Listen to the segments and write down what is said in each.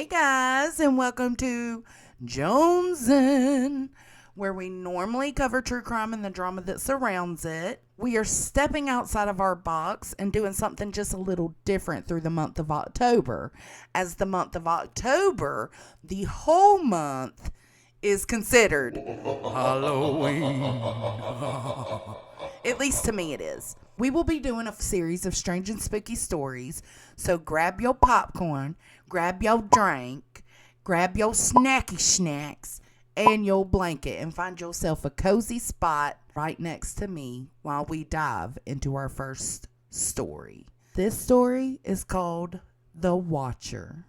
Hey guys, and welcome to Jonesin', where we normally cover true crime and the drama that surrounds it. We are stepping outside of our box and doing something just a little different through the month of October. As the month of October, the whole month, is considered Halloween. At least to me it is. We will be doing a series of strange and spooky stories, so grab your popcorn, grab your drink, grab your snacky snacks, and your blanket, and find yourself a cozy spot right next to me while we dive into our first story. This story is called The Watcher.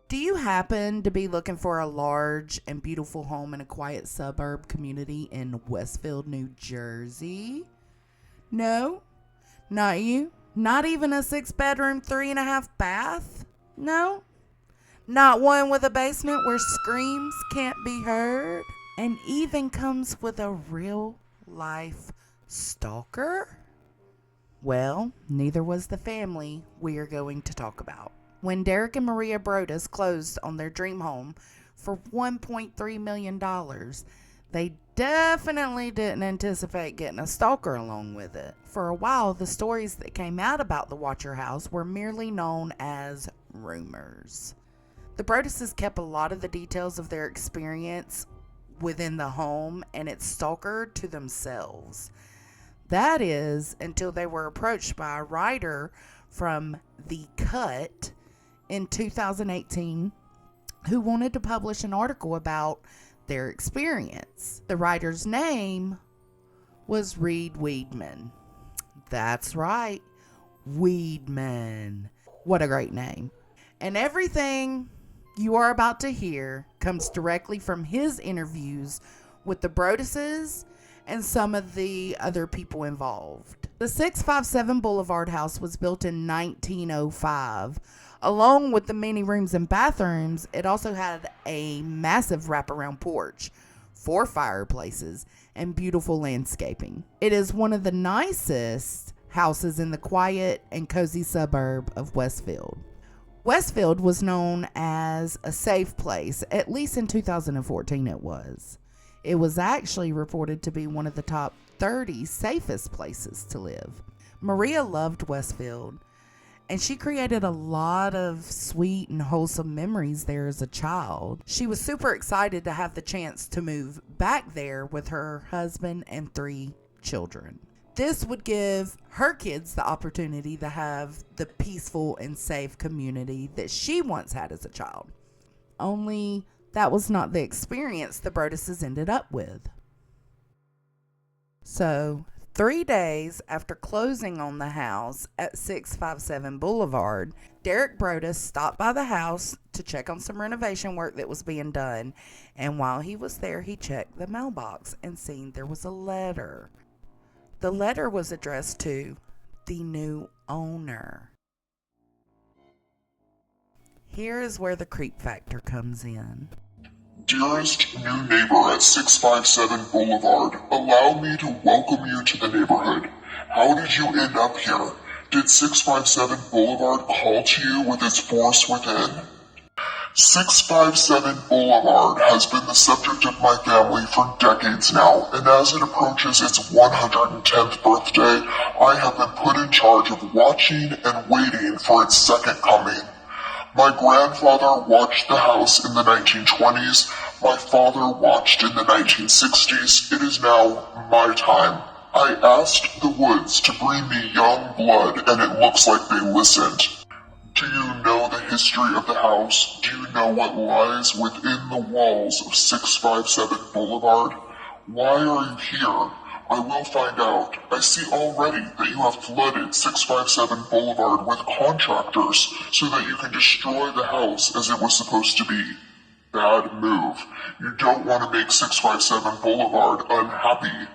Do you happen to be looking for a large and beautiful home in a quiet suburb community in Westfield, New Jersey? No? Not you? Not even a 6-bedroom, 3.5 bath? No? Not one with a basement where screams can't be heard? And even comes with a real-life stalker? Well, neither was the family we are going to talk about. When Derek and Maria Broaddus closed on their dream home for $1.3 million, they definitely didn't anticipate getting a stalker along with it. For a while, the stories that came out about the Watcher house were merely known as rumors. The Broadduses kept a lot of the details of their experience within the home and its stalker to themselves. That is, until they were approached by a writer from The Cut in 2018 who wanted to publish an article about their experience. The writer's name was Reed Weedman. That's right, Weedman. What a great name. And everything you are about to hear comes directly from his interviews with the Broadduses and some of the other people involved. The 657 Boulevard house was built in 1905. Along with the many rooms and bathrooms, it also had a massive wraparound porch, 4 fireplaces, and beautiful landscaping. It is one of the nicest houses in the quiet and cozy suburb of Westfield. Westfield was known as a safe place, at least in 2014 it was. It was actually reported to be one of the top 30 safest places to live. Maria loved Westfield, and she created a lot of sweet and wholesome memories there as a child. She was super excited to have the chance to move back there with her husband and 3 children. This would give her kids the opportunity to have the peaceful and safe community that she once had as a child. Only that was not the experience the Broadduses ended up with. So, 3 days after closing on the house at 657 Boulevard, Derek Broaddus stopped by the house to check on some renovation work that was being done. And while he was there, he checked the mailbox and seen there was a letter. The letter was addressed to the new owner. Here is where the creep factor comes in. Dearest new neighbor at 657 Boulevard, allow me to welcome you to the neighborhood. How did you end up here? Did 657 Boulevard call to you with its force within? 657 Boulevard has been the subject of my family for decades now, and as it approaches its 110th birthday, I have been put in charge of watching and waiting for its second coming. My grandfather watched the house in the 1920s. My father watched in the 1960s. It is now my time. I asked the woods to bring me young blood, and it looks like they listened. Do you know the history of the house? Do you know what lies within the walls of 657 Boulevard? Why are you here? I will find out. I see already that you have flooded 657 Boulevard with contractors so that you can destroy the house as it was supposed to be. Bad move. You don't want to make 657 Boulevard unhappy.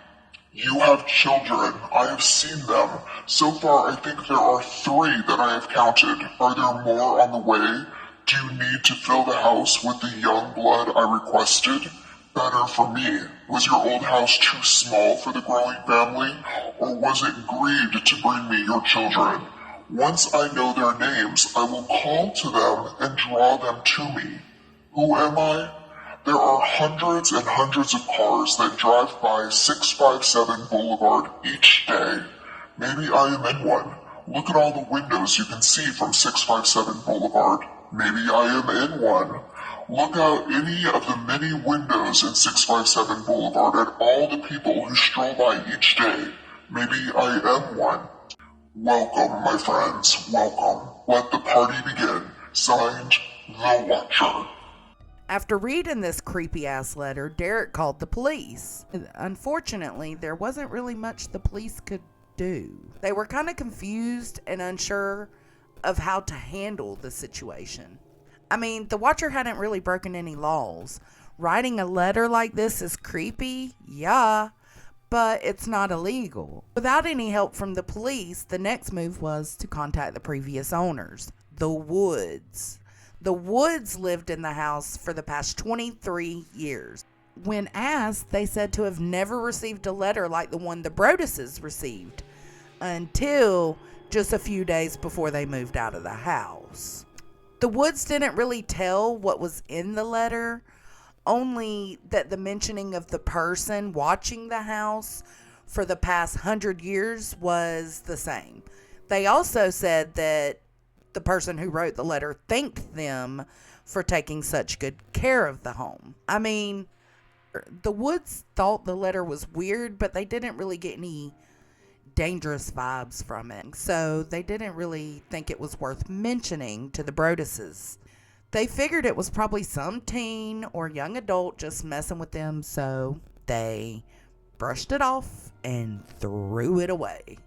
You have children. I have seen them. So far, I think there are 3 that I have counted. Are there more on the way? Do you need to fill the house with the young blood I requested? Better for me. Was your old house too small for the growing family? Or was it greed to bring me your children? Once I know their names, I will call to them and draw them to me. Who am I? There are hundreds and hundreds of cars that drive by 657 Boulevard each day. Maybe I am in one. Look at all the windows you can see from 657 Boulevard. Maybe I am in one. Look out any of the many windows in 657 Boulevard at all the people who stroll by each day. Maybe I am one. Welcome, my friends, welcome. Let the party begin. Signed, The Watcher. After reading this creepy-ass letter, Derek called the police. Unfortunately, there wasn't really much the police could do. They were kind of confused and unsure of how to handle the situation. I mean, the Watcher hadn't really broken any laws. Writing a letter like this is creepy, yeah, but it's not illegal. Without any help from the police, the next move was to contact the previous owners, the Woods. The Woods lived in the house for the past 23 years. When asked, they said to have never received a letter like the one the Broduses received until just a few days before they moved out of the house. The Woods didn't really tell what was in the letter, only that the mentioning of the person watching the house for the past 100 years was the same. They also said that the person who wrote the letter thanked them for taking such good care of the home. I mean, the Woods thought the letter was weird, but they didn't really get any dangerous vibes from it. So they didn't really think it was worth mentioning to the Broduses. They figured it was probably some teen or young adult just messing with them, so they brushed it off and threw it away.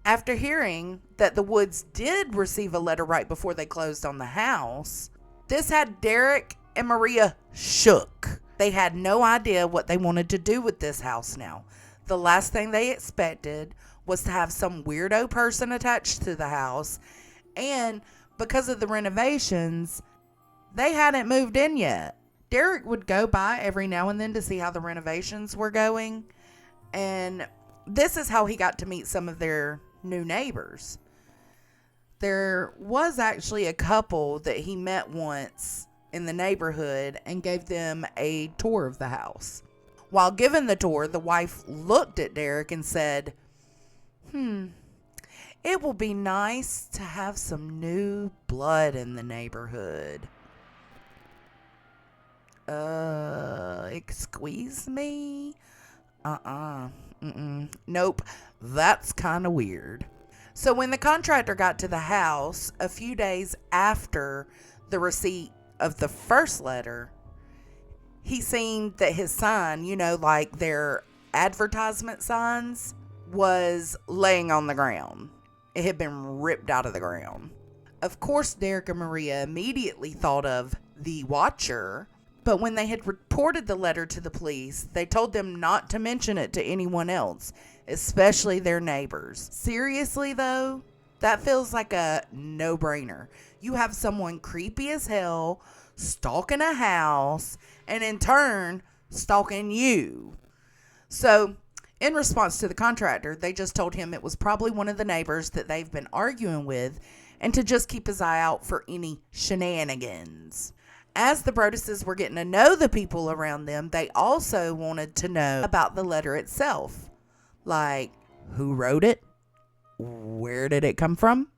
After hearing that the Woods did receive a letter right before they closed on the house, this had Derek and Maria shook. They had no idea what they wanted to do with this house now. The last thing they expected was to have some weirdo person attached to the house, and because of the renovations, they hadn't moved in yet. Derek would go by every now and then to see how the renovations were going, and this is how he got to meet some of their new neighbors. There was actually a couple that he met once in the neighborhood and gave them a tour of the house. While giving the tour, the wife looked at Derek and said, it will be nice to have some new blood in the neighborhood. Excuse me? Nope, that's kind of weird. So when the contractor got to the house, a few days after the receipt of the first letter, he seen that his sign, like their advertisement signs, was laying on the ground. It had been ripped out of the ground. Of course, Derek and Maria immediately thought of the Watcher, but when they had reported the letter to the police, they told them not to mention it to anyone else, especially their neighbors. Seriously, though, that feels like a no-brainer. You have someone creepy as hell stalking a house, and in turn, stalking you. So, in response to the contractor, they just told him it was probably one of the neighbors that they've been arguing with, and to just keep his eye out for any shenanigans. As the Broduses were getting to know the people around them, they also wanted to know about the letter itself. Like, who wrote it? Where did it come from?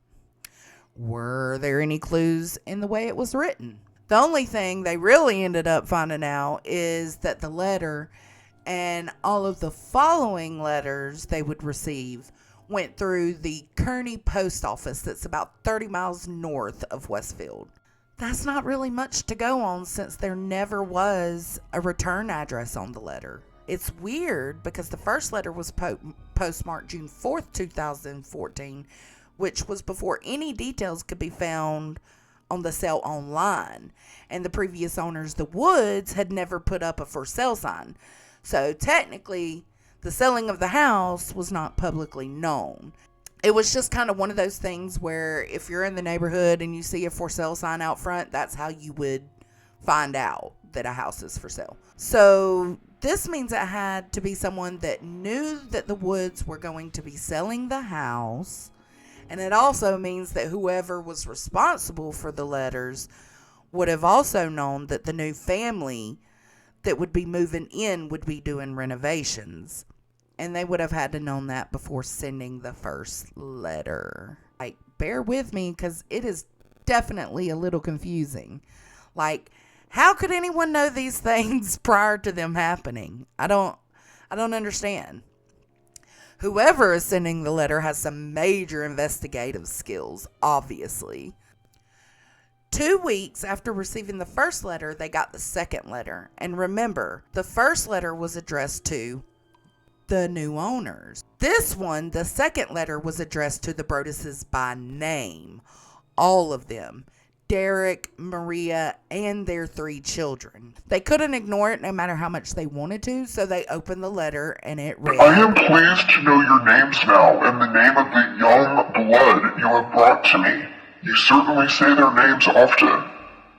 Were there any clues in the way it was written? The only thing they really ended up finding out is that the letter and all of the following letters they would receive went through the Kearney post office that's about 30 miles north of Westfield. That's not really much to go on since there never was a return address on the letter. It's weird because the first letter was postmarked June 4th, 2014, which was before any details could be found on the sale online. And the previous owners, the Woods, had never put up a for sale sign. So technically, the selling of the house was not publicly known. It was just kind of one of those things where if you're in the neighborhood and you see a for sale sign out front, that's how you would find out that a house is for sale. So this means it had to be someone that knew that the Woods were going to be selling the house. And it also means that whoever was responsible for the letters would have also known that the new family that would be moving in would be doing renovations. And they would have had to known that before sending the first letter. Like, bear with me because it is definitely a little confusing. Like, how could anyone know these things prior to them happening? I don't understand. Whoever is sending the letter has some major investigative skills, obviously. 2 weeks after receiving the first letter, they got the second letter. And remember, the first letter was addressed to the new owners. This one, the second letter, was addressed to the Broduses by name. All of them. Derek, Maria, and their 3 children. They couldn't ignore it no matter how much they wanted to, so they opened the letter and it read, I am pleased to know your names now and the name of the young blood you have brought to me. You certainly say their names often.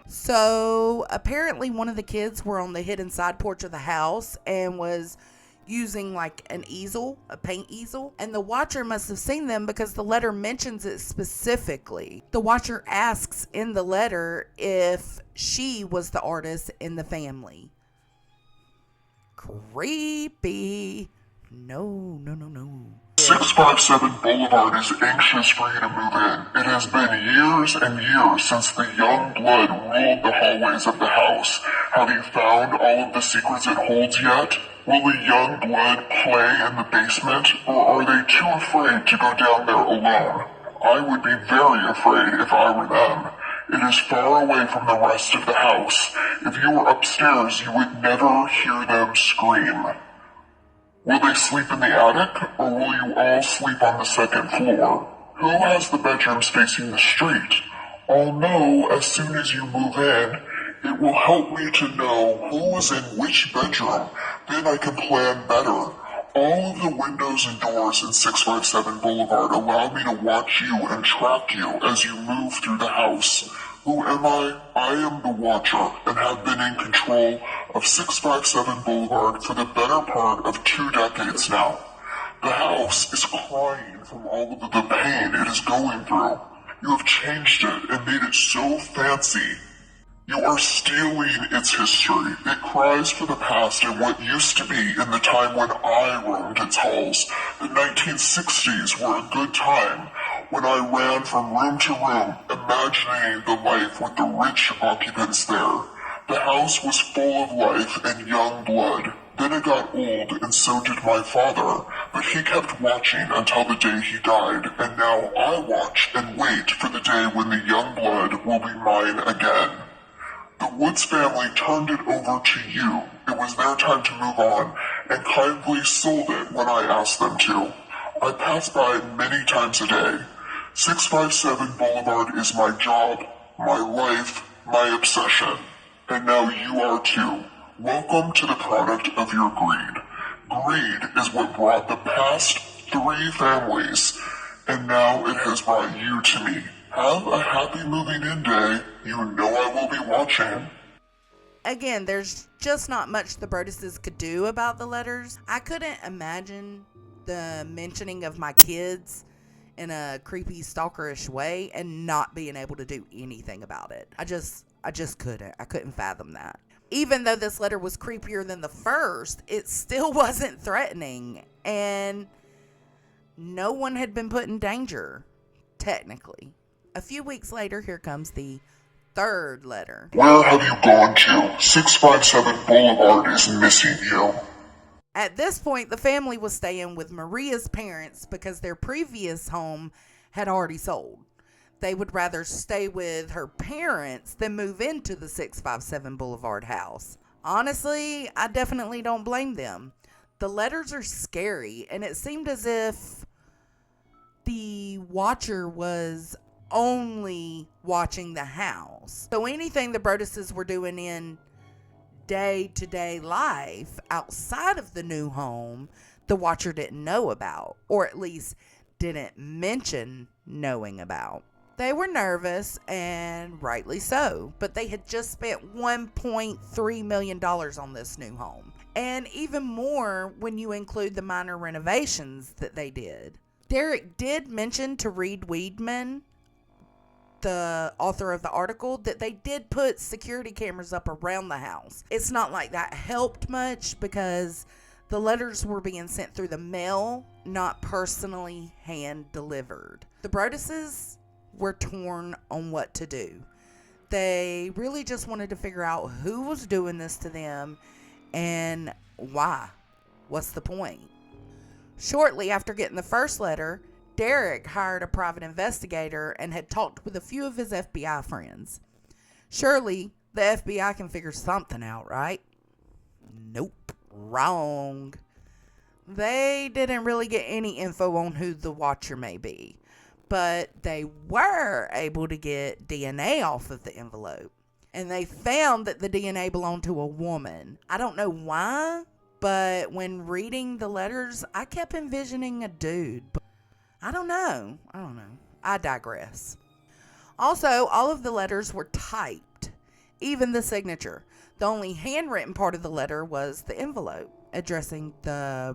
So apparently one of the kids were on the hidden side porch of the house and was using like an easel, a paint easel, and the watcher must have seen them because the letter mentions it specifically. The watcher asks in the letter if she was the artist in the family. Creepy. No. 657 Boulevard is anxious for you to move in. It has been years and years since the young blood ruled the hallways of the house. Have you found all of the secrets it holds yet? Will the young blood play in the basement, or are they too afraid to go down there alone? I would be very afraid if I were them. It is far away from the rest of the house. If you were upstairs, you would never hear them scream. Will they sleep in the attic, or will you all sleep on the second floor? Who has the bedrooms facing the street? I'll know as soon as you move in. It will help me to know who is in which bedroom. Then I can plan better. All of the windows and doors in 657 Boulevard allow me to watch you and track you as you move through the house. Who am I? I am the Watcher and have been in control of 657 Boulevard for the better part of 2 decades now. The house is crying from all of the pain it is going through. You have changed it and made it so fancy. You are stealing its history. It cries for the past and what used to be in the time when I roamed its halls. The 1960s were a good time, when I ran from room to room, imagining the life with the rich occupants there. The house was full of life and young blood. Then it got old, and so did my father, but he kept watching until the day he died, and now I watch and wait for the day when the young blood will be mine again. The Woods family turned it over to you. It was their time to move on, and kindly sold it when I asked them to. I pass by many times a day. 657 Boulevard is my job, my life, my obsession. And now you are too. Welcome to the product of your greed. Greed is what brought the past 3 families, and now it has brought you to me. Have a happy moving in day. You know I will be watching. Again, there's just not much the Broduses could do about the letters. I couldn't imagine the mentioning of my kids in a creepy, stalkerish way and not being able to do anything about it. I just couldn't. I couldn't fathom that. Even though this letter was creepier than the first, it still wasn't threatening. And no one had been put in danger, technically. A few weeks later, here comes the third letter. Where have you gone to? 657 Boulevard is missing you. At this point, the family was staying with Maria's parents because their previous home had already sold. They would rather stay with her parents than move into the 657 Boulevard house. Honestly, I definitely don't blame them. The letters are scary, and it seemed as if the watcher was only watching the house. So anything the Broduses were doing in day-to-day life outside of the new home, the watcher didn't know about, or at least didn't mention knowing about. They were nervous, and rightly so, but they had just spent $1.3 million on this new home, and even more when you include the minor renovations that they did. Derek did mention to Reed Weedman, the author of the article, that they did put security cameras up around the house. It's not like that helped much because the letters were being sent through the mail, not personally hand delivered. The Broduses were torn on what to do. They really just wanted to figure out who was doing this to them and why. What's the point? Shortly after getting the first letter, Derek hired a private investigator and had talked with a few of his FBI friends. Surely the FBI can figure something out, right? Nope. Wrong. They didn't really get any info on who the watcher may be, but they were able to get DNA off of the envelope. And they found that the DNA belonged to a woman. I don't know why, but when reading the letters, I kept envisioning a dude. I don't know. I digress. Also, all of the letters were typed, even the signature. The only handwritten part of the letter was the envelope addressing the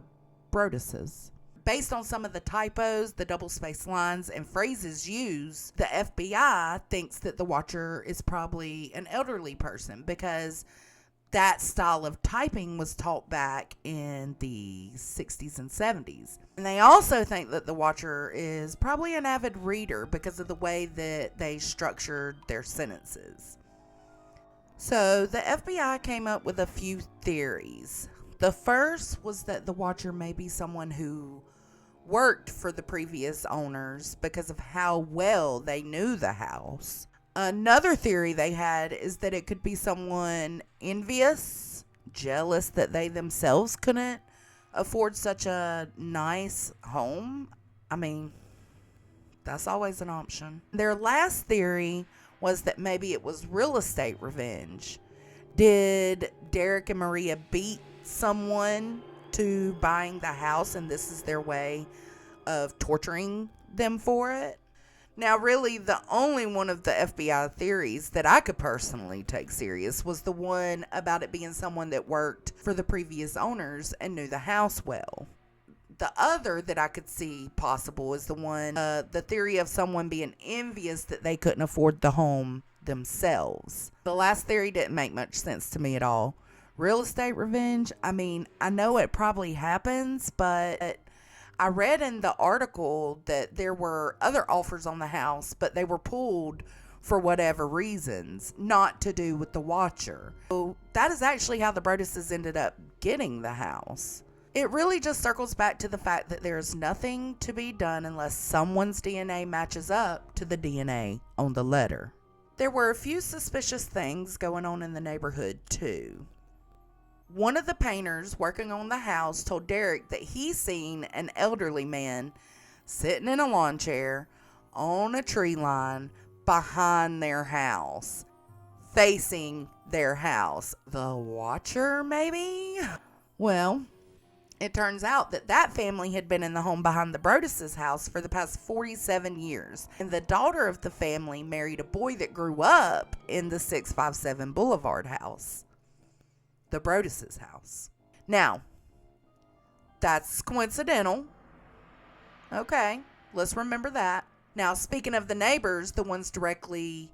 Broduses. Based on some of the typos, the double-spaced lines, and phrases used, the FBI thinks that the watcher is probably an elderly person because that style of typing was taught back in the 60s and 70s. And they also think that the watcher is probably an avid reader because of the way that they structured their sentences. So the FBI came up with a few theories. The first was that the watcher may be someone who worked for the previous owners because of how well they knew the house. Another theory they had is that it could be someone envious, jealous that they themselves couldn't afford such a nice home. I mean, that's always an option. Their last theory was that maybe it was real estate revenge. Did Derek and Maria beat someone to buying the house, and this is their way of torturing them for it? Now, really, the only one of the FBI theories that I could personally take serious was the one about it being someone that worked for the previous owners and knew the house well. The other that I could see possible is the theory of someone being envious that they couldn't afford the home themselves. The last theory didn't make much sense to me at all. Real estate revenge? I mean, I know it probably happens, but I read in the article that there were other offers on the house, but they were pulled for whatever reasons, not to do with the watcher. So that is actually how the Broduses ended up getting the house. It really just circles back to the fact that there's nothing to be done unless someone's DNA matches up to the DNA on the letter. There were a few suspicious things going on in the neighborhood too. One of the painters working on the house told Derek that he seen an elderly man sitting in a lawn chair on a tree line behind their house, facing their house. The watcher, maybe? Well, it turns out that that family had been in the home behind the Broduses' house for the past 47 years. And the daughter of the family married a boy that grew up in the 657 Boulevard house. The Broduses' house. Now, that's coincidental. Okay, let's remember that. Now, speaking of the neighbors, the ones directly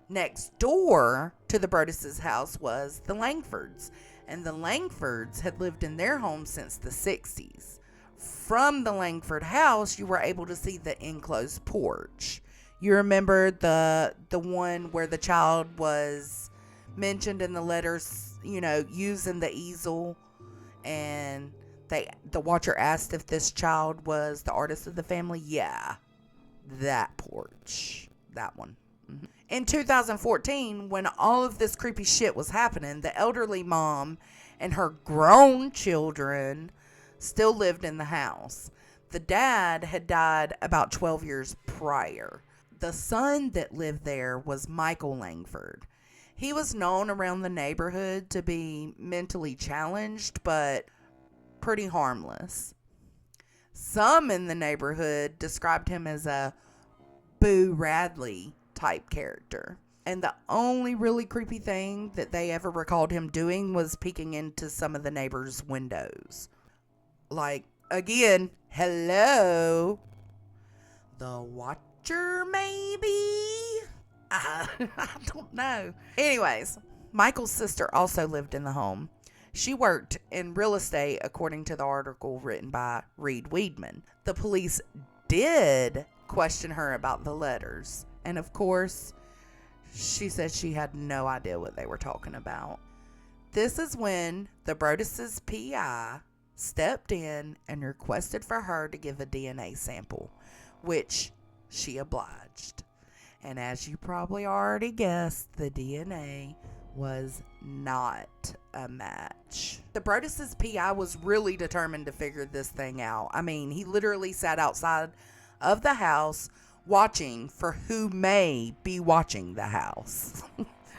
next door to the Broduses' house was the Langfords. And the Langfords had lived in their home since the 60s. From the Langford house, you were able to see the enclosed porch. You remember the one where the child was mentioned in the letters, using the easel, and the watcher asked if this child was the artist of the family? Yeah, that porch. That one. In 2014, when all of this creepy shit was happening, the elderly mom and her grown children still lived in the house. The dad had died about 12 years prior. The son that lived there was Michael Langford. He was known around the neighborhood to be mentally challenged, but pretty harmless. Some in the neighborhood described him as a Boo Radley type character. And the only really creepy thing that they ever recalled him doing was peeking into some of the neighbors' windows. Like, again, hello? The Watcher, maybe? I don't know. Anyways, Michael's sister also lived in the home. She worked in real estate, according to the article written by Reed Weedman. The police did question her about the letters. And of course, she said she had no idea what they were talking about. This is when the Brodus's PI stepped in and requested for her to give a DNA sample, which she obliged. And as you probably already guessed, the DNA was not a match. The Brodus's PI was really determined to figure this thing out. I mean, he literally sat outside of the house watching for who may be watching the house.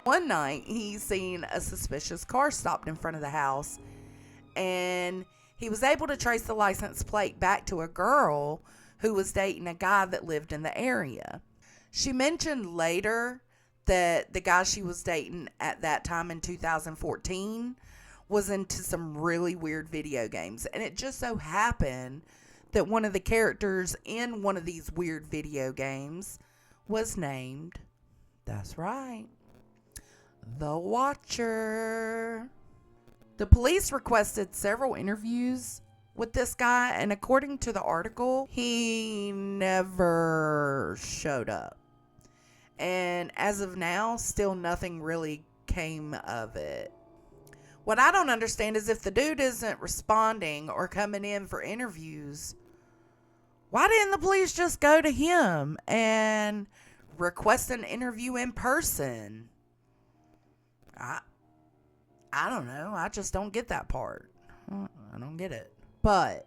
One night, he seen a suspicious car stopped in front of the house, and he was able to trace the license plate back to a girl who was dating a guy that lived in the area. She mentioned later that the guy she was dating at that time in 2014 was into some really weird video games. And it just so happened that one of the characters in one of these weird video games was named, that's right, the Watcher. The police requested several interviews with this guy, and according to the article, he never showed up. And as of now, still nothing really came of it. What I don't understand is if the dude isn't responding or coming in for interviews, why didn't the police just go to him and request an interview in person? I don't know. I just don't get that part. I don't get it. But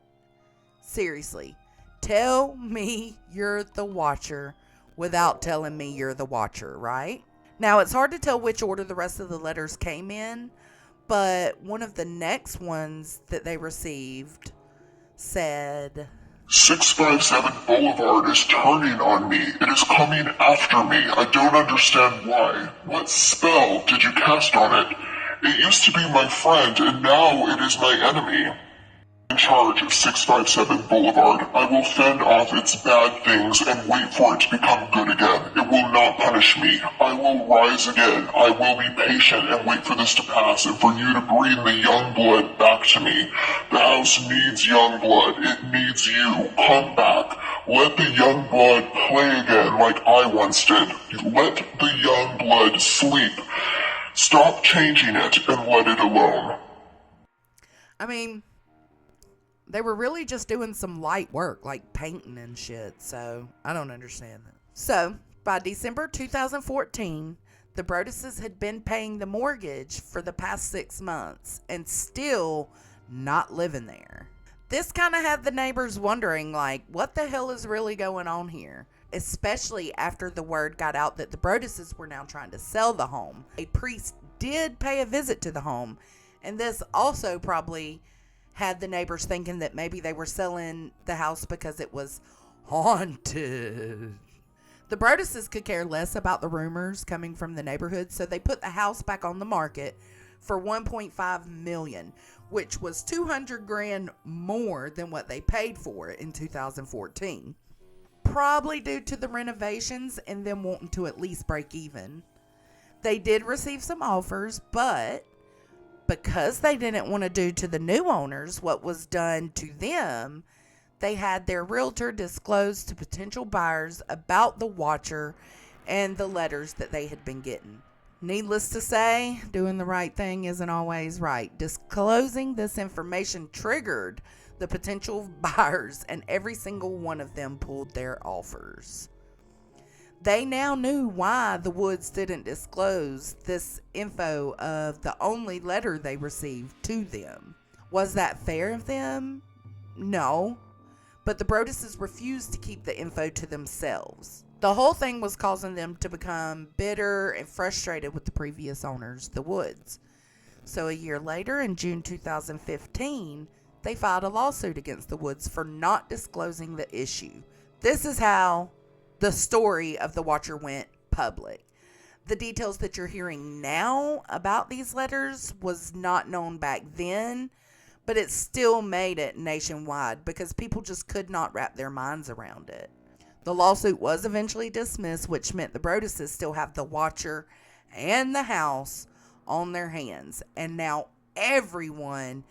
seriously, tell me you're the Watcher without telling me you're the Watcher, right? Now, it's hard to tell which order the rest of the letters came in, but one of the next ones that they received said, 657 Boulevard is turning on me. It is coming after me. I don't understand why. What spell did you cast on it? It used to be my friend, and now it is my enemy. In charge of 657 Boulevard, I will fend off its bad things and wait for it to become good again. It will not punish me. I will rise again. I will be patient and wait for this to pass and for you to bring the young blood back to me. The house needs young blood. It needs you. Come back. Let the young blood play again like I once did. Let the young blood sleep. Stop changing it and let it alone. I mean, they were really just doing some light work, like painting and shit, so I don't understand that. So, by December 2014, the Broduses had been paying the mortgage for the past 6 months and still not living there. This kind of had the neighbors wondering, like, what the hell is really going on here? Especially after the word got out that the Broduses were now trying to sell the home. A priest did pay a visit to the home, and this also probably had the neighbors thinking that maybe they were selling the house because it was haunted. The Broduses could care less about the rumors coming from the neighborhood, so they put the house back on the market for $1.5 million, which was $200,000 more than what they paid for it in 2014. Probably due to the renovations and them wanting to at least break even. They did receive some offers, but because they didn't want to do to the new owners what was done to them, they had their realtor disclose to potential buyers about the watcher and the letters that they had been getting. Needless to say, doing the right thing isn't always right. Disclosing this information triggered the potential buyers, and every single one of them pulled their offers. They now knew why the Woods didn't disclose this info of the only letter they received to them. Was that fair of them? No. But the Broadduses refused to keep the info to themselves. The whole thing was causing them to become bitter and frustrated with the previous owners, the Woods. So a year later, in June 2015, they filed a lawsuit against the Woods for not disclosing the issue. This is how the story of the Watcher went public. The details that you're hearing now about these letters was not known back then, but it still made it nationwide because people just could not wrap their minds around it. The lawsuit was eventually dismissed, which meant the Broadduses still have the Watcher and the house on their hands. And now everyone,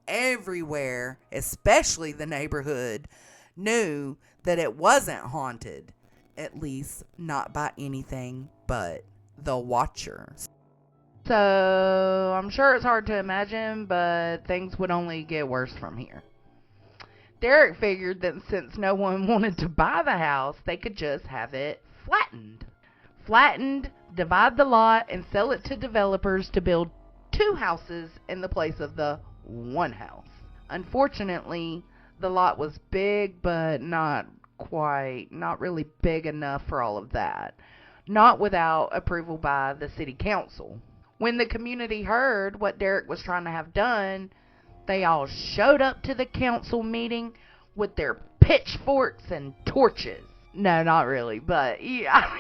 everywhere, especially the neighborhood, knew that it wasn't haunted. At least not by anything but the Watcher. So, I'm sure it's hard to imagine, but things would only get worse from here. Derek figured that since no one wanted to buy the house, they could just have it flattened. Flattened, divide the lot, and sell it to developers to build 2 houses in the place of the 1 house. Unfortunately, the lot was big, but not really big enough for all of that. Not without approval by the city council. When the community heard what Derek was trying to have done, they all showed up to the council meeting with their pitchforks and torches. No, not really, but yeah,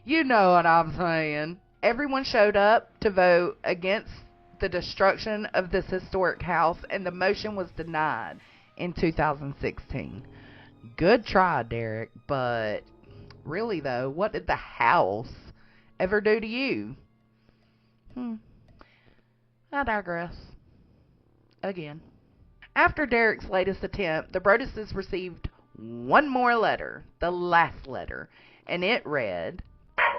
you know what I'm saying. Everyone showed up to vote against the destruction of this historic house, and the motion was denied in 2016. Good try, Derek, but really though, what did the house ever do to you? I digress. Again. After Derek's latest attempt, the Broadduses received one more letter, the last letter, and it read,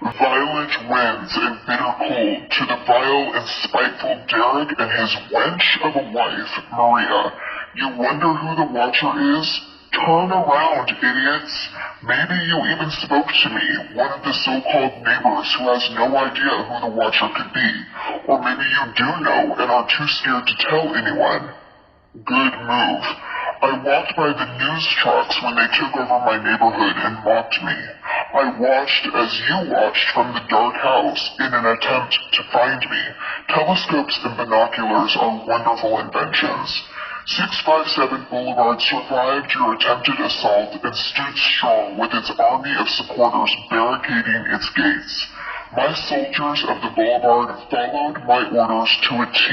Violent winds and bitter cold to the vile and spiteful Derek and his wench of a wife, Maria. You wonder who the Watcher is? Turn around, idiots. Maybe you even spoke to me, one of the so-called neighbors who has no idea who the Watcher could be. Or maybe you do know and are too scared to tell anyone. Good move. I walked by the news trucks when they took over my neighborhood and mocked me. I watched as you watched from the dark house in an attempt to find me. Telescopes and binoculars are wonderful inventions. 657 Boulevard survived your attempted assault and stood strong with its army of supporters barricading its gates. My soldiers of the boulevard followed my orders to a T.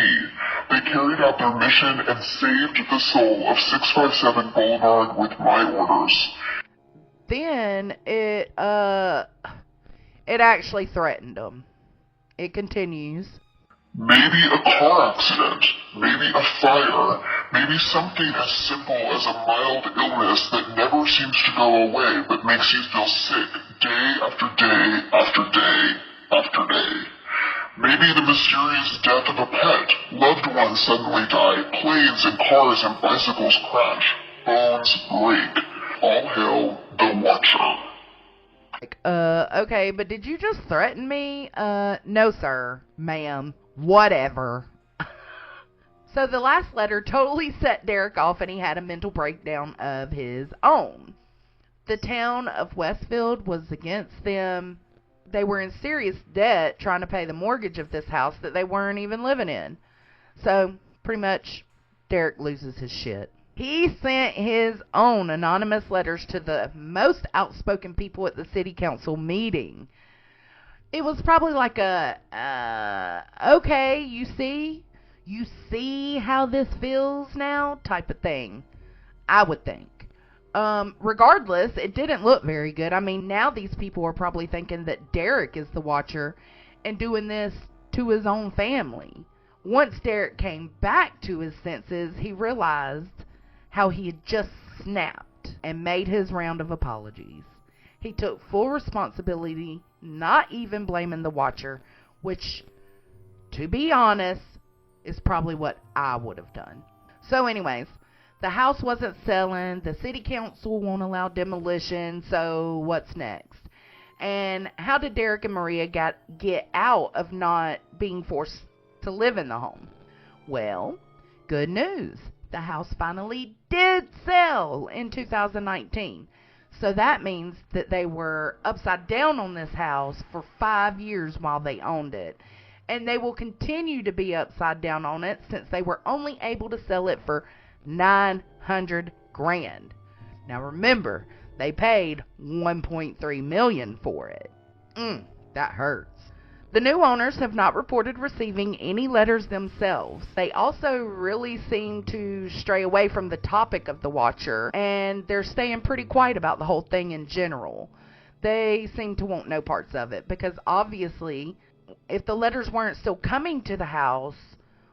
They carried out their mission and saved the soul of 657 Boulevard with my orders. Then it actually threatened them. It continues. Maybe a car accident, maybe a fire, maybe something as simple as a mild illness that never seems to go away but makes you feel sick day after day after day after day. Maybe the mysterious death of a pet, loved ones suddenly die, planes and cars and bicycles crash, bones break. All hail the Watcher. Okay, but did you just threaten me? No, sir, ma'am, whatever. So the last letter totally set Derek off, and he had a mental breakdown of his own. The town of Westfield was against them. They were in serious debt trying to pay the mortgage of this house that they weren't even living in. So, pretty much, Derek loses his shit. He sent his own anonymous letters to the most outspoken people at the city council meeting. It was probably like okay, you see how this feels now type of thing, I would think. Regardless, it didn't look very good. I mean, now these people are probably thinking that Derek is the Watcher and doing this to his own family. Once Derek came back to his senses, he realized how he had just snapped and made his round of apologies. He took full responsibility, not even blaming the watcher, which, to be honest, is probably what I would have done. So anyways, the house wasn't selling, the city council won't allow demolition, so what's next? And how did Derek and Maria get out of not being forced to live in the home? Well, good news. The house finally did sell in 2019. So that means that they were upside down on this house for 5 years while they owned it. And they will continue to be upside down on it since they were only able to sell it for $900,000. Now remember, they paid $1.3 million for it. That hurts. The new owners have not reported receiving any letters themselves. They also really seem to stray away from the topic of the watcher, and they're staying pretty quiet about the whole thing in general. They seem to want no parts of it, because obviously, if the letters weren't still coming to the house,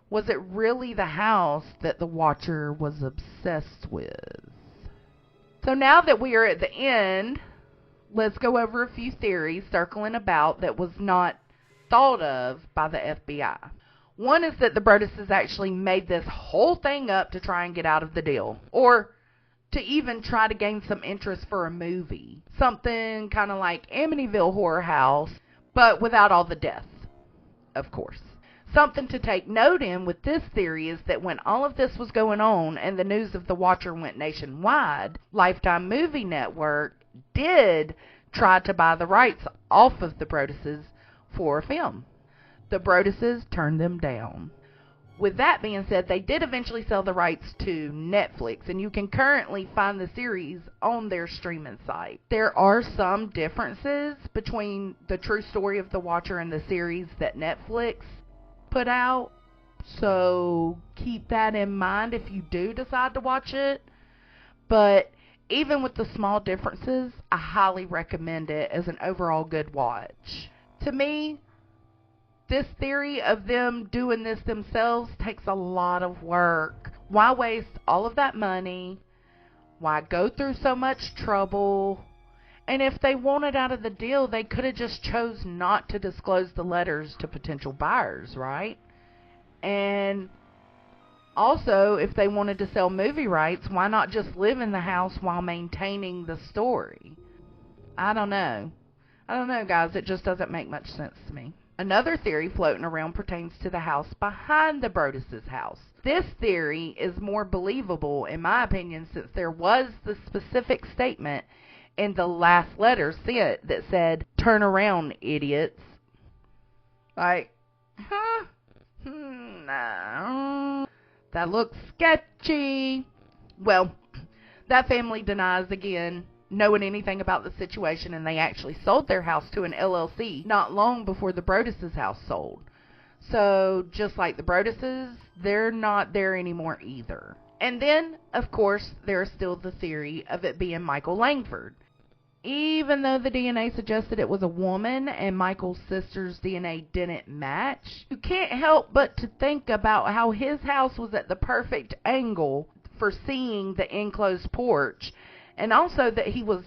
was it really the house that the watcher was obsessed with? So now that we are at the end, let's go over a few theories circling about that was not thought of by the FBI. One is that the Broduses actually made this whole thing up to try and get out of the deal, or to even try to gain some interest for a movie. Something kind of like Amityville Horror House, but without all the deaths, of course. Something to take note in with this theory is that when all of this was going on and the news of the Watcher went nationwide, Lifetime Movie Network did try to buy the rights off of the Broduses for a film. The Broduses turned them down. With that being said, they did eventually sell the rights to Netflix, and you can currently find the series on their streaming site. There are some differences between the true story of the Watcher and the series that Netflix put out, so keep that in mind if you do decide to watch it. But even with the small differences, I highly recommend it as an overall good watch. To me, this theory of them doing this themselves takes a lot of work. Why waste all of that money? Why go through so much trouble? And if they wanted out of the deal, they could have just chose not to disclose the letters to potential buyers, right? And also, if they wanted to sell movie rights, why not just live in the house while maintaining the story? I don't know, guys. It just doesn't make much sense to me. Another theory floating around pertains to the house behind the Broduses' house. This theory is more believable, in my opinion, since there was the specific statement in the last letter sent that said, "Turn around, idiots." Like, no, that looks sketchy. Well, that family denies again knowing anything about the situation, and they actually sold their house to an LLC not long before the Broduses' house sold. So, just like the Broduses, they're not there anymore either. And then, of course, there's still the theory of it being Michael Langford. Even though the DNA suggested it was a woman and Michael's sister's DNA didn't match, you can't help but to think about how his house was at the perfect angle for seeing the enclosed porch, and also that he was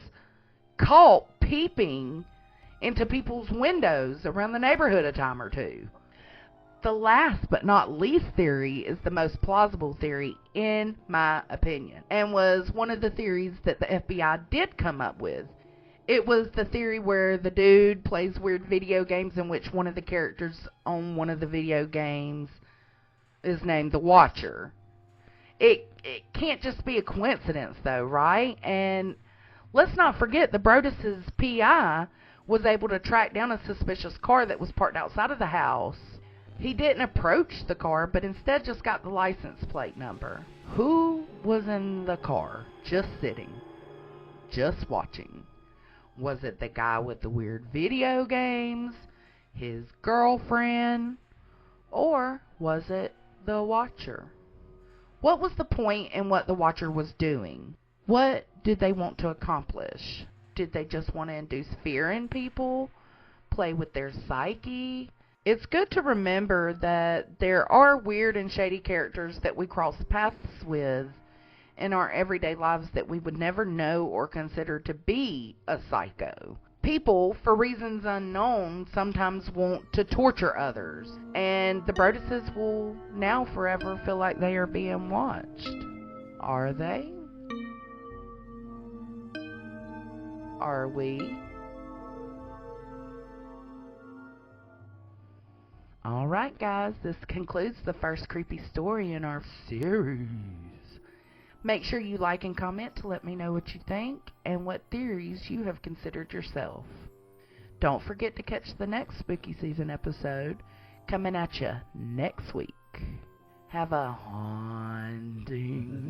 caught peeping into people's windows around the neighborhood a time or two. The last but not least theory is the most plausible theory, in my opinion, and was one of the theories that the FBI did come up with. It was the theory where the dude plays weird video games in which one of the characters on one of the video games is named the Watcher. It can't just be a coincidence, though, right? And let's not forget the Broduses' PI was able to track down a suspicious car that was parked outside of the house. He didn't approach the car, but instead just got the license plate number. Who was in the car, just sitting, just watching? Was it the guy with the weird video games, his girlfriend, or was it the Watcher? What was the point in what the Watcher was doing? What did they want to accomplish? Did they just want to induce fear in people? Play with their psyche? It's good to remember that there are weird and shady characters that we cross paths with in our everyday lives that we would never know or consider to be a psycho. People, for reasons unknown, sometimes want to torture others, and the Broduses will now forever feel like they are being watched. Are they? Are we? Alright guys, this concludes the first creepy story in our series. Make sure you like and comment to let me know what you think and what theories you have considered yourself. Don't forget to catch the next spooky season episode coming at you next week. Have a haunting